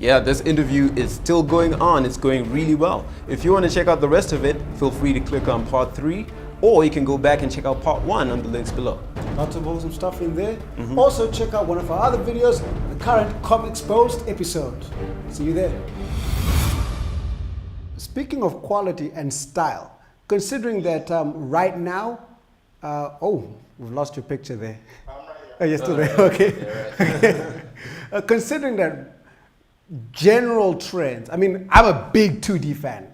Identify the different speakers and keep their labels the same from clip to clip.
Speaker 1: Yeah, this interview is still going on. It's going really well. If you want to check out the rest of it, feel free to click on part 3, or you can go back and check out part 1 on the links below.
Speaker 2: Lots of awesome stuff in there. Also, check out one of our other videos, the current Comexposed episode. See you there. Speaking of quality and style, considering that right now, we've lost your picture there.
Speaker 3: I'm right here.
Speaker 2: Oh, you're still there, okay.
Speaker 1: Yeah, right.
Speaker 2: Considering that general trends, I mean, I'm a big 2D fan.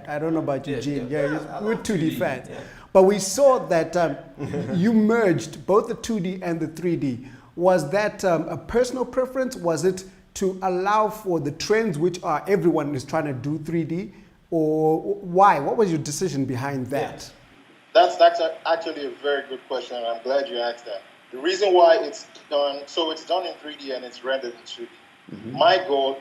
Speaker 2: I don't know about you, Gene. We're 2D fans.
Speaker 1: Yeah.
Speaker 2: But we saw that you merged both the 2D and the 3D. Was that a personal preference? Was it to allow for the trends which are everyone is trying to do 3D? Or why? What was your decision behind that?
Speaker 3: That's actually a very good question, and I'm glad you asked that. The reason why it's done, so it's done in 3D and it's rendered in 2D. My goal,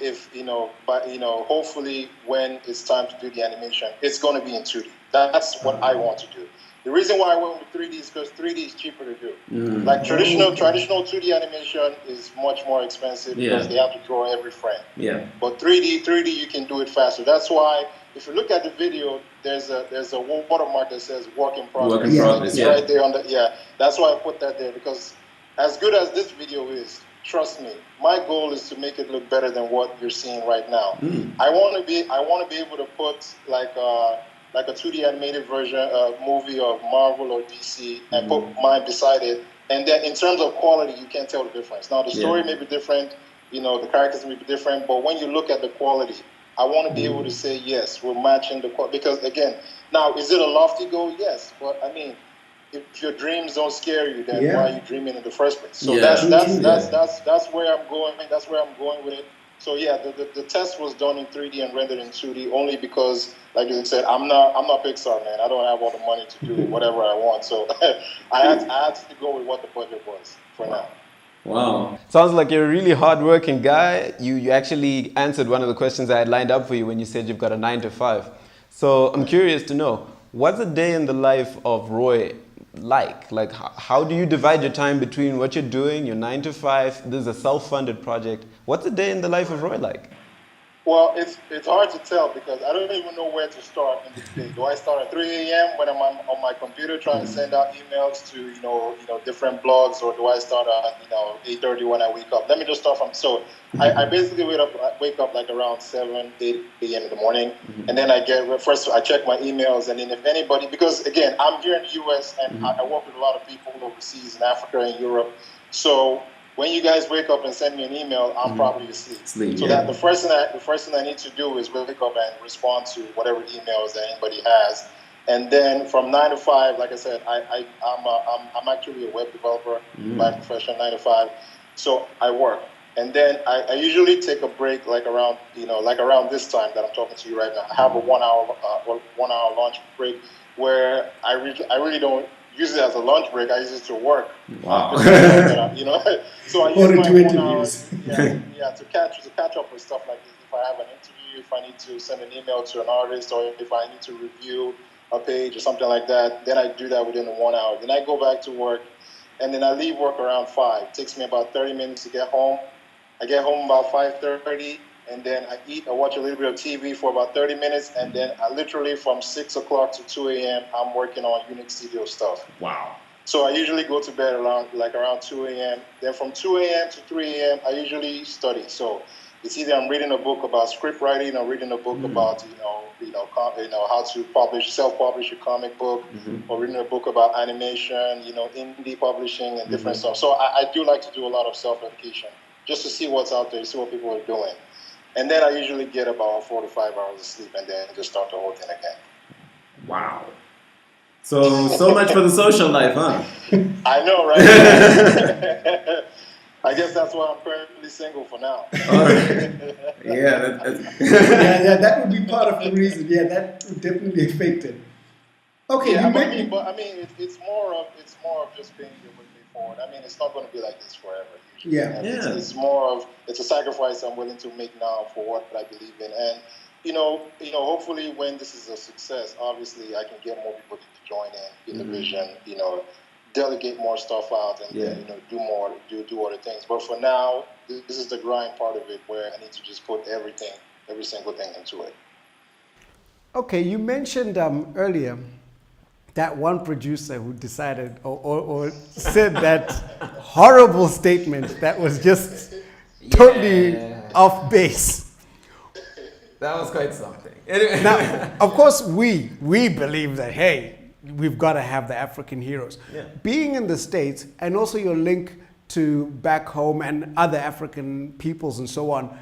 Speaker 3: hopefully when it's time to do the animation, it's going to be in 2D. That's what I want to do. The reason why I went with 3D is because 3D is cheaper to do. Like traditional 2D animation is much more expensive because they have to draw every frame. Yeah. But 3D you can do it faster. That's why if you look at the video, there's a watermark that says work in progress.
Speaker 4: Work in progress.
Speaker 3: It's right there on the That's why I put that there, because as good as this video is, trust me, my goal is to make it look better than what you're seeing right now. I want to be able to put like a 2D animated version movie of Marvel or DC and put mine beside it. And then in terms of quality, you can't tell the difference. Now the story may be different, the characters may be different, but when you look at the quality, I want to be able to say, yes, we're matching the quality. Because again, now is it a lofty goal? Yes, but I mean, if your dreams don't scare you, then why are you dreaming in the first place? So that's where I'm going. That's where I'm going with it. So yeah, the test was done in 3D and rendered in 2D only because, like you said, I'm not Pixar, man. I don't have all the money to do whatever I want. So I had to go with what the budget was for now.
Speaker 1: Wow. Sounds like you're a really hardworking guy. You actually answered one of the questions I had lined up for you when you said you've got a 9 to 5. So I'm curious to know, what's a day in the life of Roy like? Like, how do you divide your time between what you're doing, your 9 to 5? This is a self-funded project. What's a day in the life of Roy like?
Speaker 3: Well, it's hard to tell because I don't even know where to start in this day. Do I start at 3 a.m. when I'm on my computer trying to send out emails to different blogs, or do I start at 8:30 when I wake up? Let me just start from I basically wake up like around 7, 8 a.m. in the morning, and then I check my emails, and then if anybody, because again I'm here in the U.S. and I work with a lot of people overseas in Africa and Europe, so when you guys wake up and send me an email, I'm probably asleep. That the first thing I need to do is wake up and respond to whatever emails that anybody has, and then from 9 to 5, like I said, I'm actually a web developer by profession, 9 to 5. So I work, and then I usually take a break like around this time that I'm talking to you right now. I have a 1 hour lunch break where I really don't use it as a lunch break. I use it to work.
Speaker 4: Wow.
Speaker 3: So I use my 1 hour to catch up with stuff like this. If I have an interview, if I need to send an email to an artist, or if I need to review a page or something like that, then I do that within the 1 hour. Then I go back to work, and then I leave work around 5. It takes me about 30 minutes to get home. I get home about 5:30. And then I eat, I watch a little bit of TV for about 30 minutes, and then I literally from 6 o'clock to 2 a.m. I'm working on Unix Studio stuff.
Speaker 4: Wow.
Speaker 3: So I usually go to bed around 2 a.m. Then from 2 a.m. to 3 a.m. I usually study. So it's either I'm reading a book about script writing, or reading a book about how to self-publish a comic book, or reading a book about animation, indie publishing and different stuff. So I do like to do a lot of self-education just to see what's out there, see what people are doing. And then I usually get about 4 to 5 hours of sleep, and then just start the whole thing again.
Speaker 4: Wow. So much for the social life, huh?
Speaker 3: I know, right? I guess that's why I'm currently single for now.
Speaker 2: That would be part of the reason. Yeah, that would definitely affect it. Okay,
Speaker 3: it's more of just being here with me forward. I mean, it's not going to be like this forever. Usually. It's a sacrifice I'm willing to make now for what I believe in, and hopefully when this is a success, obviously I can get more people to join in the vision, delegate more stuff out and
Speaker 4: Yeah.
Speaker 3: do other things. But for now, this is the grind part of it where I need to just put every single thing into it.
Speaker 2: Okay, you mentioned earlier that one producer who decided or said that horrible statement that was just totally off base.
Speaker 1: That was quite something. Anyway.
Speaker 2: Now, of course, we believe that, hey, we've got to have the African heroes.
Speaker 4: Yeah.
Speaker 2: Being in the States, and also your link to back home and other African peoples and so on,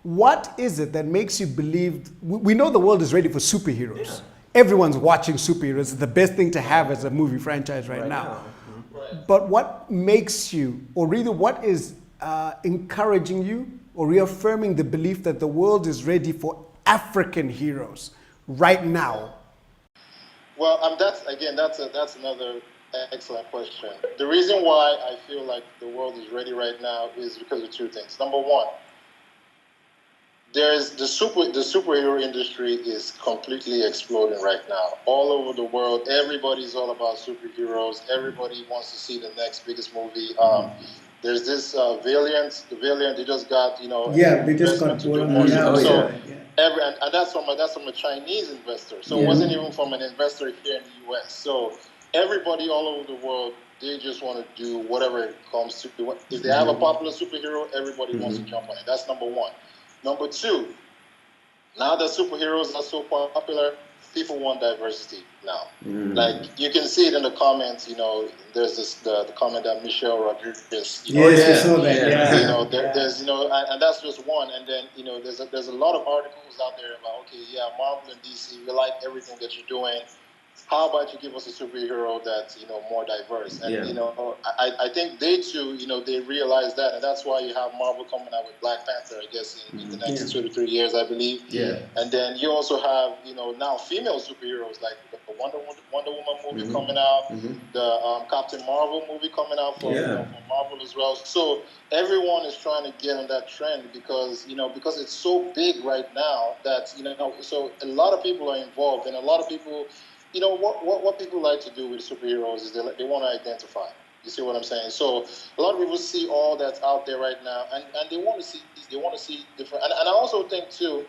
Speaker 2: what is it that makes you believe? We know the world is ready for superheroes.
Speaker 4: Yeah.
Speaker 2: Everyone's watching superheroes. It's the best thing to have as a movie franchise right now. But what makes you, or really what is encouraging you or reaffirming the belief that the world is ready for African heroes right now?
Speaker 3: Well, that's another excellent question. The reason why I feel like the world is ready right now is because of two things. Number one, there's the superhero industry is completely exploding right now. All over the world, everybody's all about superheroes. Everybody wants to see the next biggest movie. There's this Valiant. The Valiant, they just got
Speaker 2: they just got
Speaker 3: investment to do more
Speaker 2: yeah.
Speaker 3: stuff. And that's from a Chinese investor. So it wasn't even from an investor here in the U.S. So everybody all over the world, they just want to do whatever it comes to. If they have a popular superhero, everybody wants to jump on it. That's number one. Number two, now that superheroes are so popular, people want diversity now. Like you can see it in the comments. There's the comment that Michelle Rodriguez.
Speaker 2: I saw that. Yeah.
Speaker 3: There's and that's just one. And then there's a lot of articles out there about Marvel and DC, we like everything that you're doing. How about you give us a superhero that's more diverse? And I think they too they realize that, and that's why you have Marvel coming out with Black Panther, I guess in the next 2 to 3 years, I believe.
Speaker 4: Yeah.
Speaker 3: And then you also have now female superheroes like the Wonder Woman movie coming out, the Captain Marvel movie coming out for Marvel as well. So everyone is trying to get on that trend because it's so big right now that so a lot of people are involved, and a lot of people. What people like to do with superheroes is they want to identify. You see what I'm saying? So a lot of people see all that's out there right now, and they want to see different. And I also think too.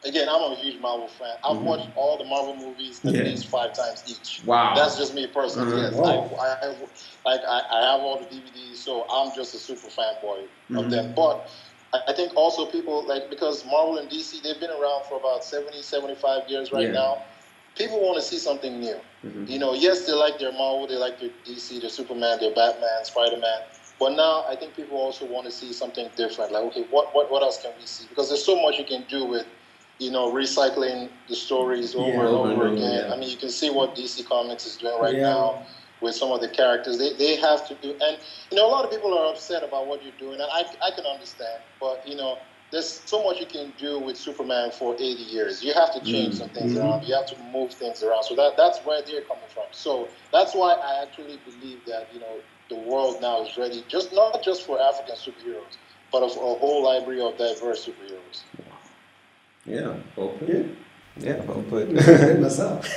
Speaker 3: Again, I'm a huge Marvel fan. I've watched all the Marvel movies at least 5 times each.
Speaker 4: Wow.
Speaker 3: That's just me personally. Yes. I have all the DVDs, so I'm just a super fanboy of them. But I think also people because Marvel and DC, they've been around for about 70, 75 years right now. People want to see something new. Yes, they like their Marvel, they like their DC, their Superman, their Batman, Spider-Man. But now I think people also want to see something different. Like, okay, what else can we see? Because there's so much you can do with, recycling the stories over and over again. I mean, you can see what DC Comics is doing right now with some of the characters. They have to do, and a lot of people are upset about what you're doing, and I can understand. But there's so much you can do with Superman for 80 years. You have to change some things around. You have to move things around. So that's where they're coming from. So that's why I actually believe that, the world now is ready, not just for African superheroes, but of a whole library of diverse superheroes.
Speaker 4: Yeah, well put.
Speaker 1: Yeah, well put.
Speaker 2: Myself.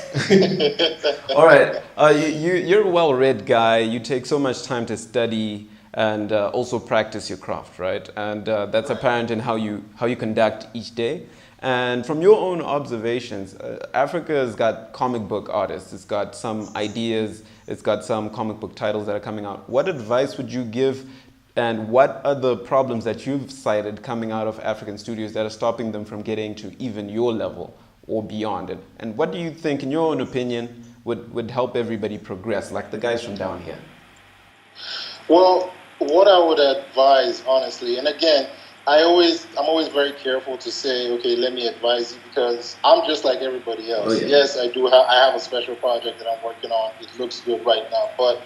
Speaker 1: All right. You're a well-read guy. You take so much time to study and also practice your craft, right? And that's apparent in how you conduct each day. And from your own observations, Africa has got comic book artists. It's got some ideas. It's got some comic book titles that are coming out. What advice would you give, and what are the problems that you've cited coming out of African studios that are stopping them from getting to even your level or beyond it? And what do you think, in your own opinion, would help everybody progress, like the guys from down here?
Speaker 3: Well, what I would advise, honestly, and again, I'm always very careful to say, okay, let me advise you, because I'm just like everybody else. Yes, I have a special project that I'm working on. It looks good right now, but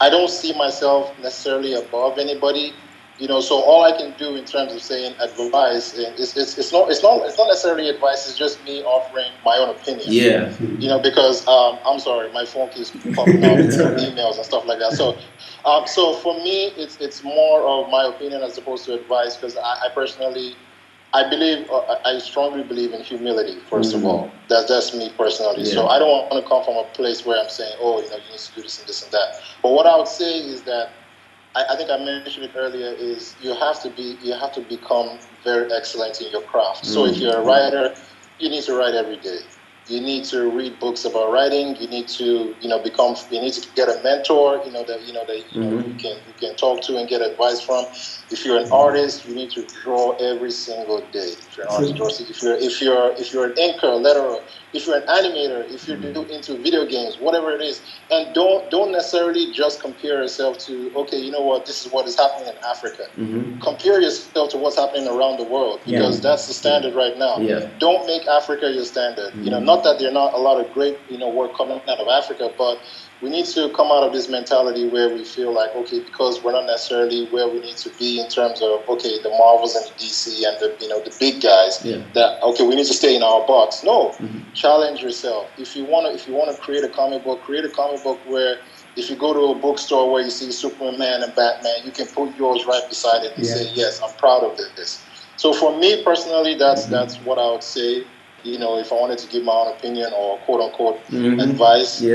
Speaker 3: I don't see myself necessarily above anybody. So all I can do in terms of saying advice is it's not necessarily advice. It's just me offering my own opinion. Yeah. Because I'm sorry, my phone keeps popping up with emails and stuff like that. So for me, it's more of my opinion as opposed to advice, because I personally I strongly believe in humility, first of all. That's me personally. So I don't want to come from a place where I'm saying, oh, you need to do this and this and that. But what I would say is that, I think I mentioned it earlier, is you have to become very excellent in your craft. So if you're a writer, you need to write every day. You need to read books about writing. You need to, you need to get a mentor, you can talk to and get advice from. If you're an artist, you need to draw every single day. If you're an artist, if you're an inker, a letterer, if you're an animator, if you're into video games, whatever it is, and don't necessarily just compare yourself to, okay, you know what, this is what is happening in Africa. Compare yourself to what's happening around the world, because that's the standard right now. Don't make Africa your standard. Not that there are not a lot of great work coming out of Africa, but we need to come out of this mentality where we feel like, okay, because we're not necessarily where we need to be in terms of, okay, the Marvels and the DC and the big guys, that, okay, we need to stay in our box. No, challenge yourself. If you want to create a comic book where, if you go to a bookstore where you see Superman and Batman, you can put yours right beside it and say, yes, I'm proud of this. So for me personally, that's what I would say. If I wanted to give my own opinion or quote unquote advice, but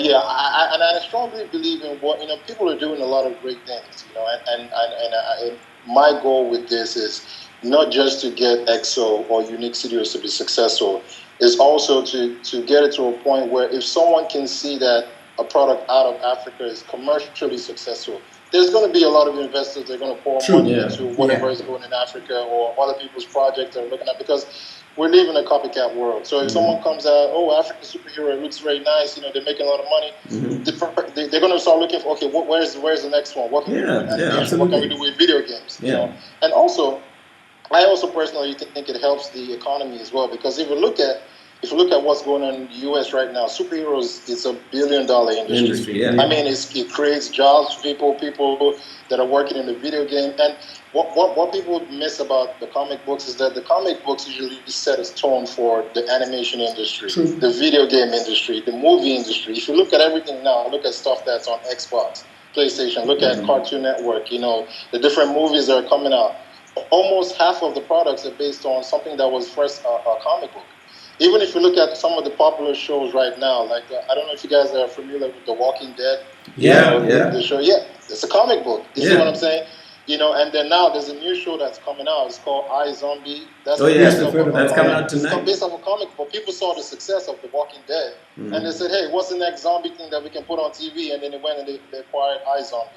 Speaker 3: yeah, I strongly believe in what people are doing a lot of great things, and my goal with this is not just to get EXO or Unique Studios to be successful, is also to get it to a point where if someone can see that a product out of Africa is commercially successful, there's going to be a lot of investors that are going to pour money into whatever is going in Africa or other people's projects they're looking at, because we're living in a copycat world. So if someone comes out, oh, African superhero, it looks very nice, they're making a lot of money, they're going to start looking for, okay, where's the next one? What can we do with animation? What can we do with video games? And also, I also personally think it helps the economy as well, because if you look at what's going on in the U.S. right now, superheroes, it's $1 billion industry. I mean, it creates jobs for people that are working in the video game. And what people miss about the comic books is that the comic books usually set a tone for the animation industry, the video game industry, the movie industry. If you look at everything now, look at stuff that's on Xbox, PlayStation, look at Cartoon Network, the different movies that are coming out. Almost half of the products are based on something that was first a comic book. Even if you look at some of the popular shows right now, like I don't know if you guys are familiar with The Walking Dead. The show, it's a comic book. You see what I'm saying? And then now there's a new show that's coming out. It's called iZombie. That's
Speaker 4: coming out tonight.
Speaker 3: It's based off a comic book. People saw the success of The Walking Dead, and they said, "Hey, what's the next zombie thing that we can put on TV?" And then they went and they acquired iZombie.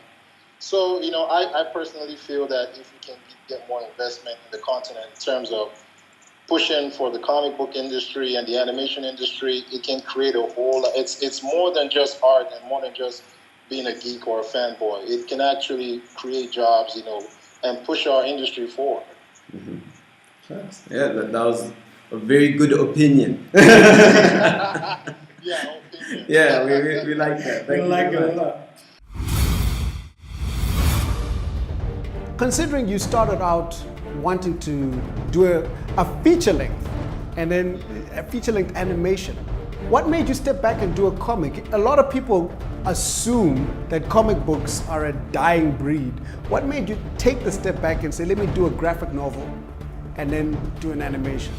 Speaker 3: So I personally feel that if we can get more investment in the continent in terms of pushing for the comic book industry and the animation industry, it can create a whole. It's more than just art and more than just being a geek or a fanboy. It can actually create jobs, and push our industry forward.
Speaker 4: Yeah, that was a very good opinion.
Speaker 3: Opinion.
Speaker 4: Yeah, we like that.
Speaker 2: We like it a lot. Considering you started out wanting to do a feature length and then a feature length animation, what made you step back and do a comic? A lot of people assume that comic books are a dying breed. What made you take the step back and say, let me do a graphic novel and then do an animation?